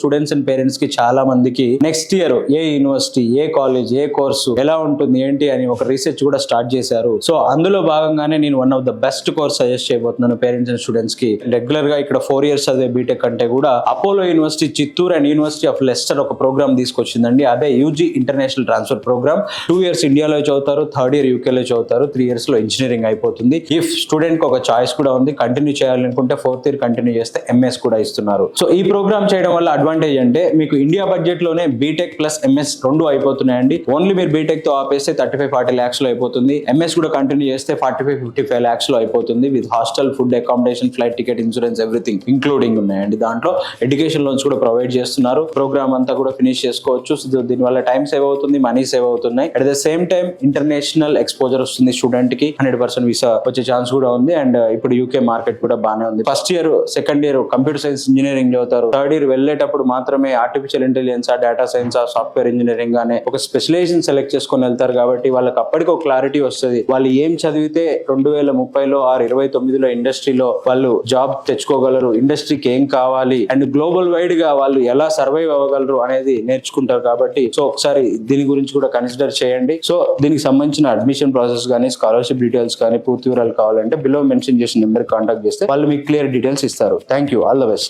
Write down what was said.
Students and parents కి చాలా మందికి నెక్స్ట్ ఇయర్ ఏ యూనివర్సిటీ, ఏ కాలేజ్, ఏ కోర్సు ఎలా ఉంటుంది ఏంటి అని ఒక రీసెర్చ్ కూడా స్టార్ట్ చేశారు. సో అందులో భాగంగానే నేను one of the best course suggest చేయబోతున్నాను పేరెంట్స్ అండ్ స్టూడెంట్స్ కి. రెగ్యులర్ గా ఇక్కడ 4 years చదివే బీటెక్ అంటే కూడా Apollo University Chittoor and University of Leicester ఒక ప్రోగ్రామ్ తీసుకొచ్చిందండి. అదే UG international transfer program. 2 years ఇండియాలో చదువుతారు, 3rd year యూకేలో చదువుతారు, 3 years లో ఇంజనీరింగ్ అయిపోతుంది. ఇఫ్ స్టూడెంట్ కి ఒక చాయిస్ కూడా ఉంది, కంటిన్యూ చేయాలనుకుంటే 4th year కంటిన్యూ చేస్తే ఎంఎస్ కూడా ఇస్తున్నారు. సో ఈ ప్రోగ్రామ్ చేయడం వల్ల అడ్వాంటేజ్ అంటే మీకు ఇండియా బడ్జెట్ లోనే బీటెక్ ప్లస్ ఎంఎస్ రెండు అయిపోతున్నాయండి. ఓన్లీ మీరు బీటెక్ తో ఆపేస్తే 35-40 lakhs లో అయిపోతుంది. ఎంఎస్ కూడా కంటిన్యూ చేస్తే 45-55 lakhs లో అయిపోతుంది. With hostel, food, accommodation, flight ticket, insurance everything including ఉన్నాయండి. దాంట్లో ఎడ్యుకేషన్ లోన్స్ కూడా ప్రొవైడ్ చేస్తున్నారు. ప్రోగ్రామ్ అంతా కూడా ఫినిష్ చేసుకోవచ్చు. దీని వల్ల టైం సేవ్ అవుతుంది, మనీ సేవ్ అవుతున్నాయి. At the same time international exposure వస్తుంది స్టూడెంట్ కి. 100% వీసా వచ్చే ఛాన్స్ కూడా ఉంది. అండ్ ఇప్పుడు యూకే మార్కెట్ కూడా బాగానే ఉంది. First year, second year computer science engineering చదువుతారు. 3rd year వెళ్ళేటప్పుడు మాత్రమే artificial intelligence, data science, software engineering అనే ఒక స్పెషలైజేషన్ సెలెక్ట్ చేసుకొని వెళ్తారు. కాబట్టి వాళ్ళకి అప్పటికి ఒక క్లారిటీ వస్తుంది. వాళ్ళు ఏం చదివితే 2030లో ఆర్ 29లో ఇండస్ట్రీలో వాళ్ళు జాబ్ తెచ్చుకోగలరు, ఇండస్ట్రీకి ఏం కావాలి అండ్ గ్లోబల్ వైడ్ గా వాళ్ళు ఎలా సర్వైవ్ అవ్వగలరు అనేది నేర్చుకుంటారు. కాబట్టి సో ఒకసారి దీని గురించి కూడా కన్సిడర్ చేయండి. సో దీనికి సంబంధించిన అడ్మిషన్ ప్రాసెస్ కానీ, స్కాలర్షిప్ డీటెయిల్స్ కానీ, పూర్తి వివరాలు కావాలంటే బిలో మెన్షన్ చేసిన నెంబర్ కాంటాక్ట్ చేస్తే వాళ్ళు మీకు క్లియర్ డీటెయిల్స్ ఇస్తారు. Thank you. All the best.